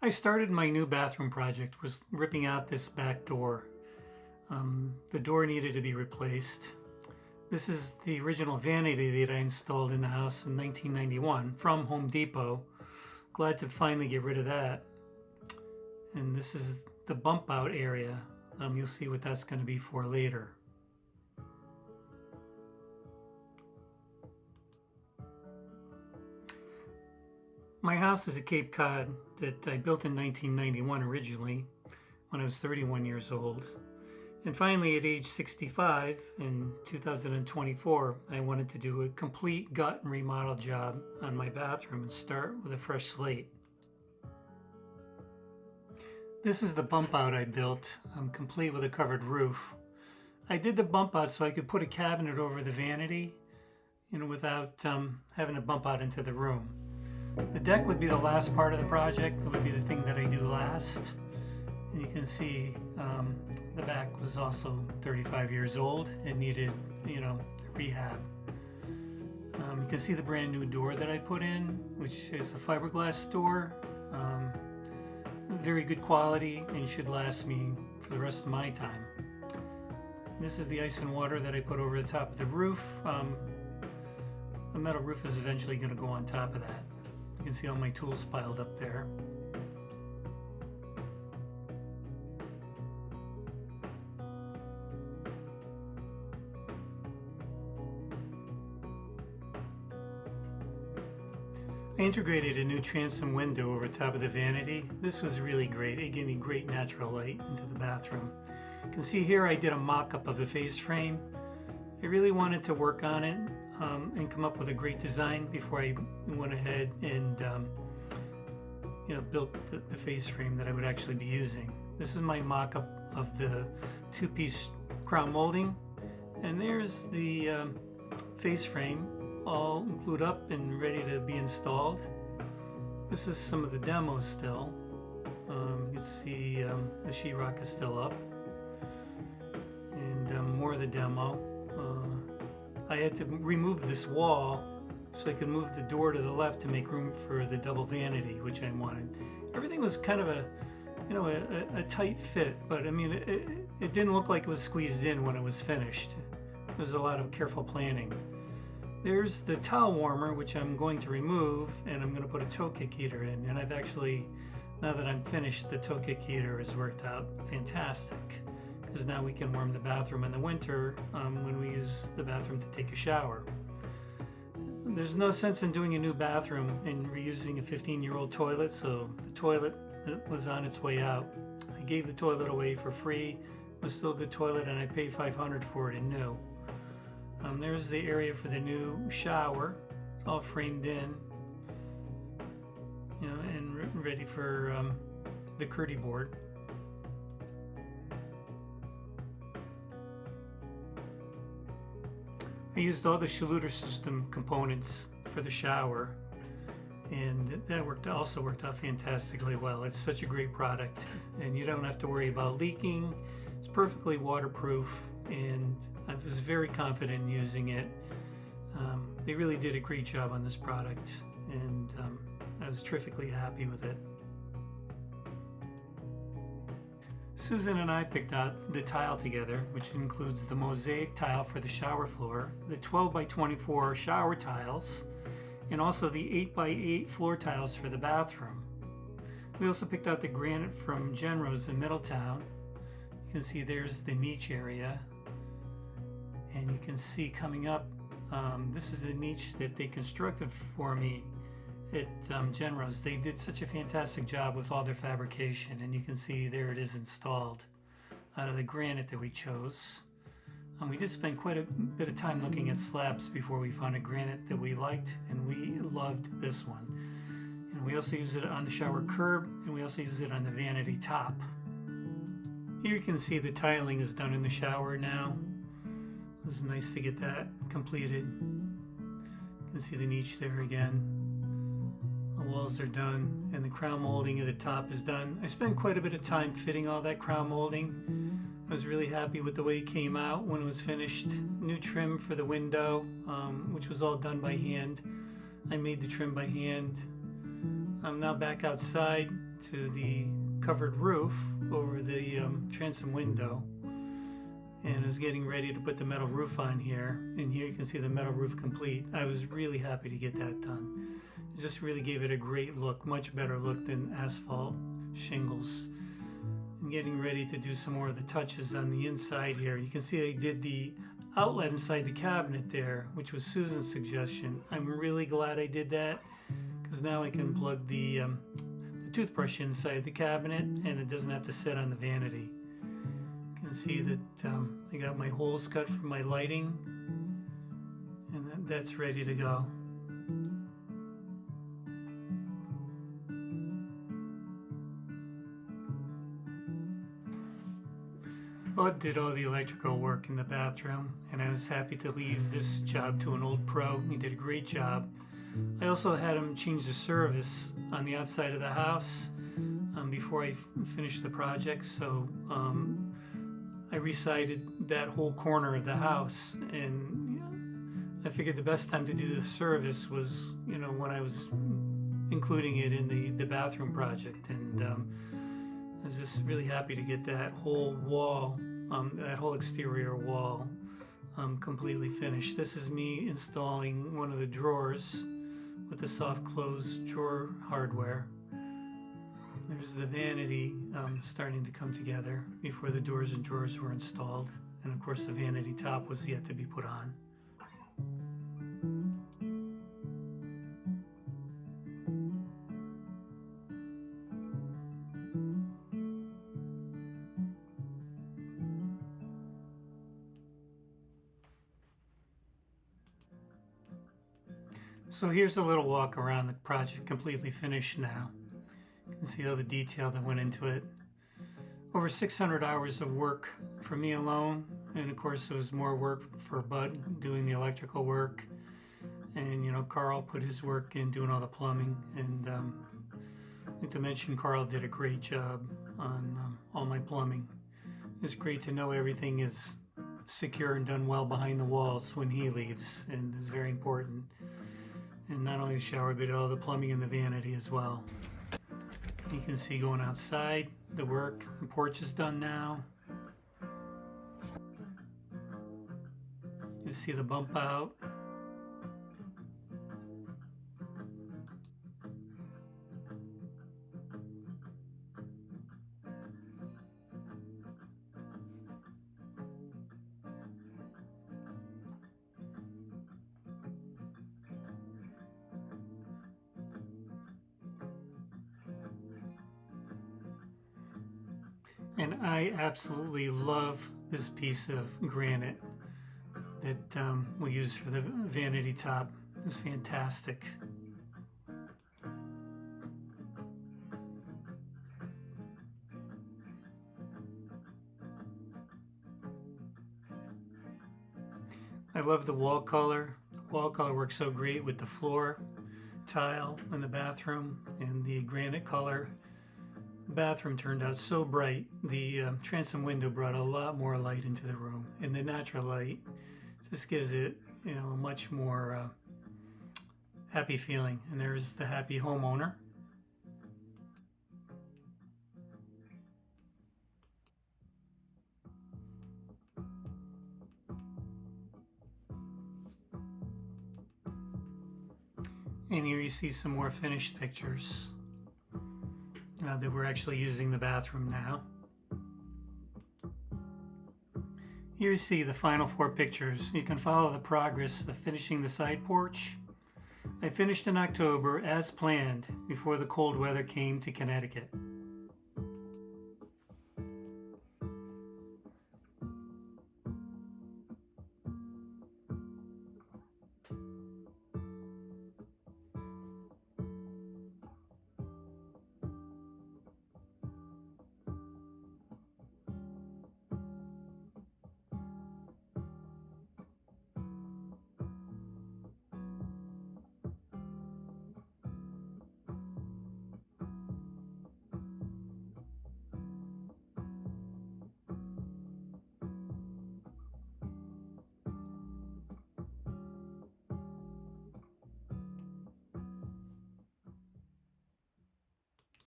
I started my new bathroom project was ripping out this back door. The door needed to be replaced. This is the original vanity that I installed in the house in 1991 from Home Depot. Glad to finally get rid of that. And this is the bump out area. You'll see what that's going to be for later. My house is a Cape Cod that I built in 1991 originally when I was 31 years old. And finally at age 65 in 2024, I wanted to do a complete gut and remodel job on my bathroom and start with a fresh slate. This is the bump out I built, complete with a covered roof. I did the bump out so I could put a cabinet over the vanity, without having to bump out into the room. The deck would be the last part of the project. It would be the thing that I do last. And you can see the back was also 35 years old and needed, rehab. You can see the brand new door that I put in, which is a fiberglass door. Very good quality and should last me for the rest of my time. This is the ice and water that I put over the top of the roof. The metal roof is eventually going to go on top of that. You can see all my tools piled up there. I integrated a new transom window over top of the vanity. This was really great. It gave me great natural light into the bathroom. You can see here I did a mock-up of the face frame. I really wanted to work on it and come up with a great design before I went ahead and built the face frame that I would actually be using. This is my mock-up of the two-piece crown molding, and there's the face frame all glued up and ready to be installed. This is some of the demo still. You can see the sheetrock is still up, and more of the demo. I had to remove this wall so I could move the door to the left to make room for the double vanity, which I wanted. Everything was kind of a tight fit, but I mean, it didn't look like it was squeezed in when it was finished. There was a lot of careful planning. There's the towel warmer, which I'm going to remove, and I'm going to put a toe kick heater in. And I've actually, now that I'm finished, the toe kick heater has worked out fantastic, because now we can warm the bathroom in the winter when we use the bathroom to take a shower. There's no sense in doing a new bathroom and reusing a 15-year-old toilet, so the toilet was on its way out. I gave the toilet away for free. It was still a good toilet, and I paid $500 for it in new. There's the area for the new shower. It's all framed in, and ready for the curdy board. I used all the Schluter system components for the shower, and that also worked out fantastically well. It's such a great product, and you don't have to worry about leaking. It's perfectly waterproof, and I was very confident in using it. They really did a great job on this product, and I was terrifically happy with it. Susan and I picked out the tile together, which includes the mosaic tile for the shower floor, the 12 by 24 shower tiles, and also the 8 by 8 floor tiles for the bathroom. We also picked out the granite from Genrose in Middletown. You can see there's the niche area, and you can see coming up, this is the niche that they constructed for me at Genrose. They did such a fantastic job with all their fabrication, and you can see there it is installed out of the granite that we chose. We did spend quite a bit of time looking at slabs before we found a granite that we liked, and we loved this one. And we also use it on the shower curb, and we also use it on the vanity top. Here you can see the tiling is done in the shower now. It was nice to get that completed. You can see the niche there again. The walls are done, and the crown molding at the top is done. I spent quite a bit of time fitting all that crown molding. I was really happy with the way it came out when it was finished. New trim for the window, which was all done by hand. I made the trim by hand. I'm now back outside to the covered roof over the transom window, and is getting ready to put the metal roof on here. And here you can see the metal roof complete. I was really happy to get that done. It just really gave it a great look, much better look than asphalt shingles. I'm getting ready to do some more of the touches on the inside here. You can see I did the outlet inside the cabinet there, which was Susan's suggestion. I'm really glad I did that, because now I can plug the toothbrush inside the cabinet and it doesn't have to sit on the vanity. You can see that I got my holes cut for my lighting, and that's ready to go. Bud did all the electrical work in the bathroom, and I was happy to leave this job to an old pro. He did a great job. I also had him change the service on the outside of the house before I finished the project, so I resided that whole corner of the house, and I figured the best time to do the service was, you know, when I was including it in the bathroom project. And I was just really happy to get that whole wall, that whole exterior wall completely finished. This is me installing one of the drawers with the soft close drawer hardware. There's the vanity starting to come together before the doors and drawers were installed. And of course the vanity top was yet to be put on. So here's a little walk around the project, completely finished now. You can see all the detail that went into it. Over 600 hours of work for me alone, and of course there was more work for Bud doing the electrical work, and you know, Carl put his work in doing all the plumbing. And not to mention, Carl did a great job on all my plumbing. It's great to know everything is secure and done well behind the walls when he leaves, and it's very important. And not only the shower, but all the plumbing in the vanity as well. You can see going outside, the work, the porch is done now. You see the bump out. And I absolutely love this piece of granite that we use for the vanity top. It's fantastic. I love the wall color. The wall color works so great with the floor tile in the bathroom and the granite color. The bathroom turned out so bright. The transom window brought a lot more light into the room, and the natural light just gives it, you know, a much more happy feeling. And there's the happy homeowner. And here you see some more finished pictures. That we're actually using the bathroom now. Here you see the final 4 pictures. You can follow the progress of finishing the side porch. I finished in October as planned before the cold weather came to Connecticut.